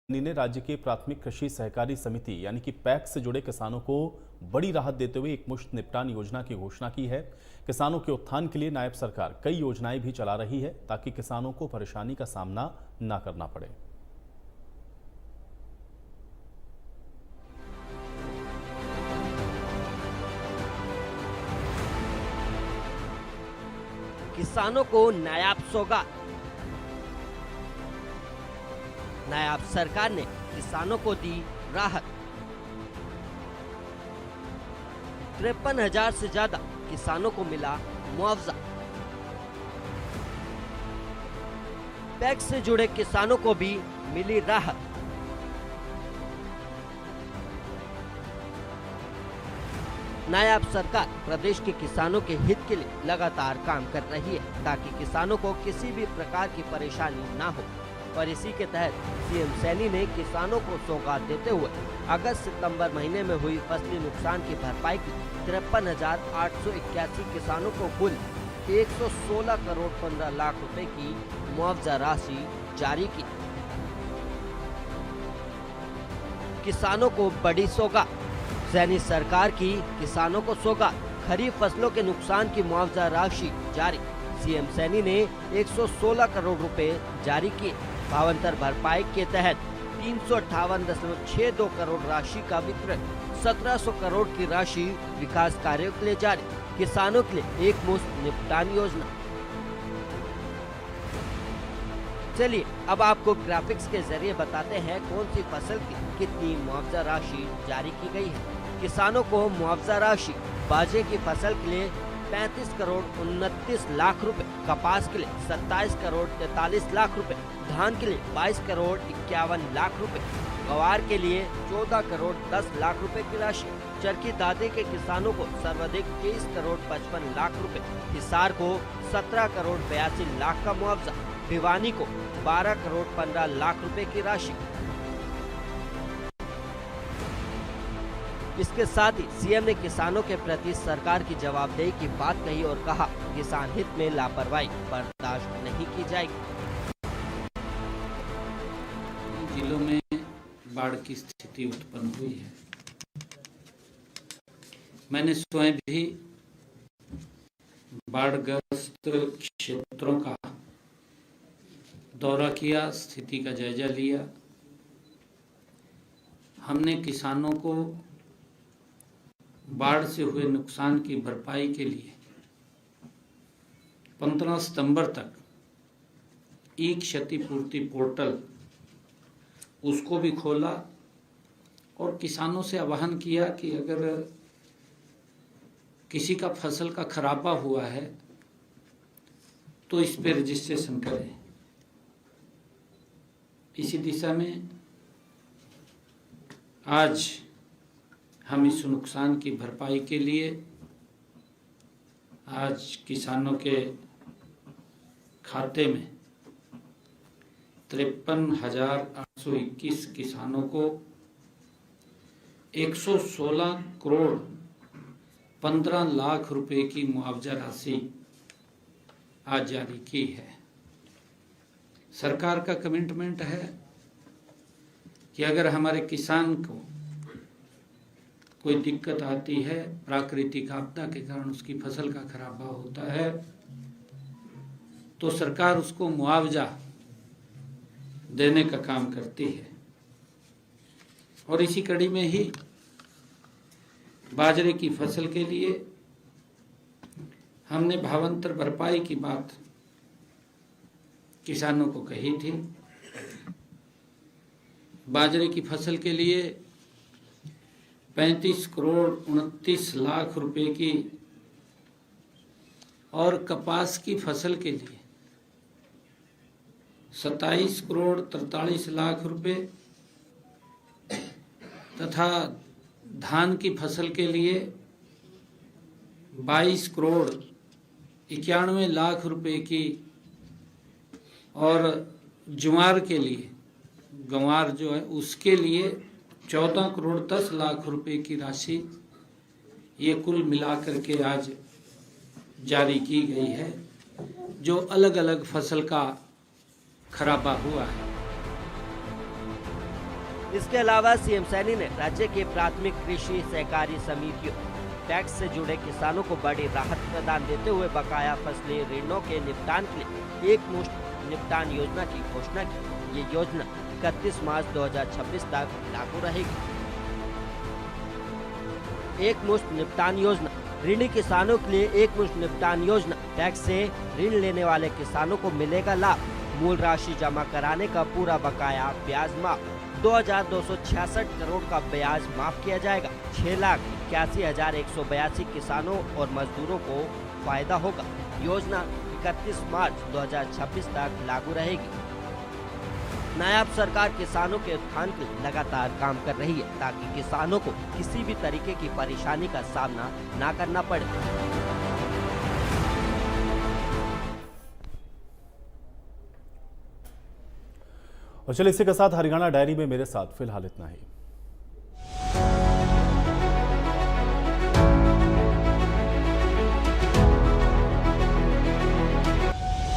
ने राज्य के प्राथमिक कृषि सहकारी समिति यानी कि पैक्स से जुड़े किसानों को बड़ी राहत देते हुए एकमुश्त निपटान योजना की घोषणा की है। किसानों के उत्थान के लिए नायब सरकार कई योजनाएं भी चला रही है ताकि किसानों को परेशानी का सामना न करना पड़े। किसानों को नायाब सौगात। नायाब सरकार ने किसानों को दी राहत। 53,000 से ज्यादा किसानों को मिला मुआवजा। पैक्स से जुड़े किसानों को भी मिली राहत। नायाब सरकार प्रदेश के किसानों के हित के लिए लगातार काम कर रही है ताकि किसानों को किसी भी प्रकार की परेशानी ना हो। और इसी के तहत सीएम सैनी ने किसानों को सौगात देते हुए अगस्त-सितंबर महीने में हुई फसली नुकसान की भरपाई की 53,881 किसानों को कुल 116 करोड़ 15 लाख रुपए की मुआवजा राशि जारी की। किसानों को बड़ी सौगात। सैनी सरकार की किसानों को सौगात। खरीफ फसलों के नुकसान की मुआवजा राशि जारी। सीएम सैनी ने 116 करोड़ रुपए जारी किए। भावांतर भरपाई के तहत 358.62 करोड़ राशि का वितरण। 1700 करोड़ की राशि विकास कार्यों के लिए जारी। किसानों के लिए एक मुश्त निपटान योजना। चलिए अब आपको ग्राफिक्स के जरिए बताते हैं कौन सी फसल की कितनी मुआवजा राशि जारी की गई है। किसानों को मुआवजा राशि बाजरे की फसल के लिए 35 करोड़ 29 लाख रुपए, कपास के लिए 27 करोड़ 43 लाख रुपए, धान के लिए 22 करोड़ 51 लाख रुपए, गवार के लिए 14 करोड़ 10 लाख रुपए की राशि, चरखी दादरी के किसानों को सर्वाधिक 23 करोड़ 55 लाख रुपए, हिसार को 17 करोड़ 82 लाख का मुआवजा, भिवानी को 12 करोड़ 15 लाख रुपए की राशि। इसके साथ ही सीएम ने किसानों के प्रति सरकार की जवाबदेही की बात कही और कहा, किसान हित में लापरवाही बर्दाश्त नहीं की जाएगी। जिलों में बाढ़ की स्थिति उत्पन्न हुई है। मैंने स्वयं भी बाढ़ग्रस्त क्षेत्रों का दौरा किया, स्थिति का जायजा लिया। हमने किसानों को बाढ़ से हुए नुकसान की भरपाई के लिए 15 सितंबर तक ई क्षतिपूर्ति पोर्टल उसको भी खोला और किसानों से आह्वान किया कि अगर किसी का फसल का खराबा हुआ है तो इस पे रजिस्ट्रेशन करें। इसी दिशा में आज हम इस नुकसान की भरपाई के लिए आज किसानों के खाते में 53,821 किसानों को 116 करोड़ 15 लाख रुपए की मुआवजा राशि आज जारी की है। सरकार का कमिटमेंट है कि अगर हमारे किसान को कोई दिक्कत आती है, प्राकृतिक आपदा के कारण उसकी फसल का खराबा होता है, तो सरकार उसको मुआवजा देने का काम करती है। और इसी कड़ी में ही बाजरे की फसल के लिए हमने भावांतर भरपाई की बात किसानों को कही थी। बाजरे की फसल के लिए 35 करोड़ 29 लाख रुपए की और कपास की फसल के लिए 27 करोड़ 43 लाख रुपए तथा धान की फसल के लिए 22 करोड़ 91 लाख रुपए की और ज्वार के लिए गंवार जो है उसके लिए 14 करोड़ 10 लाख रुपए की राशि, ये कुल मिलाकर के आज जारी की गई है, जो अलग अलग फसल का खराबा हुआ है। इसके अलावा सीएम सैनी ने राज्य के प्राथमिक कृषि सहकारी समितियों पैक्स से जुड़े किसानों को बड़ी राहत प्रदान देते हुए बकाया फसली ऋणों के निपटान के लिए एक मुश्त निपटान योजना की घोषणा की। ये योजना 31 मार्च 2026 तक लागू रहेगी। एक मुश्त निपटान योजना ऋणी किसानों के लिए एक मुश्त निपटान योजना। टैक्स से ऋण लेने वाले किसानों को मिलेगा लाभ। मूल राशि जमा कराने का पूरा बकाया ब्याज माफ। 2266 करोड़ का ब्याज माफ किया जाएगा। 6,81,182 किसानों और मजदूरों को फायदा होगा। योजना 31 मार्च 2026 तक लागू रहेगी। नायब सरकार किसानों के उत्थान के लिए लगातार काम कर रही है ताकि किसानों को किसी भी तरीके की परेशानी का सामना ना करना पड़े। और चलिए इसी के साथ हरियाणा डायरी में मेरे साथ फिलहाल इतना ही।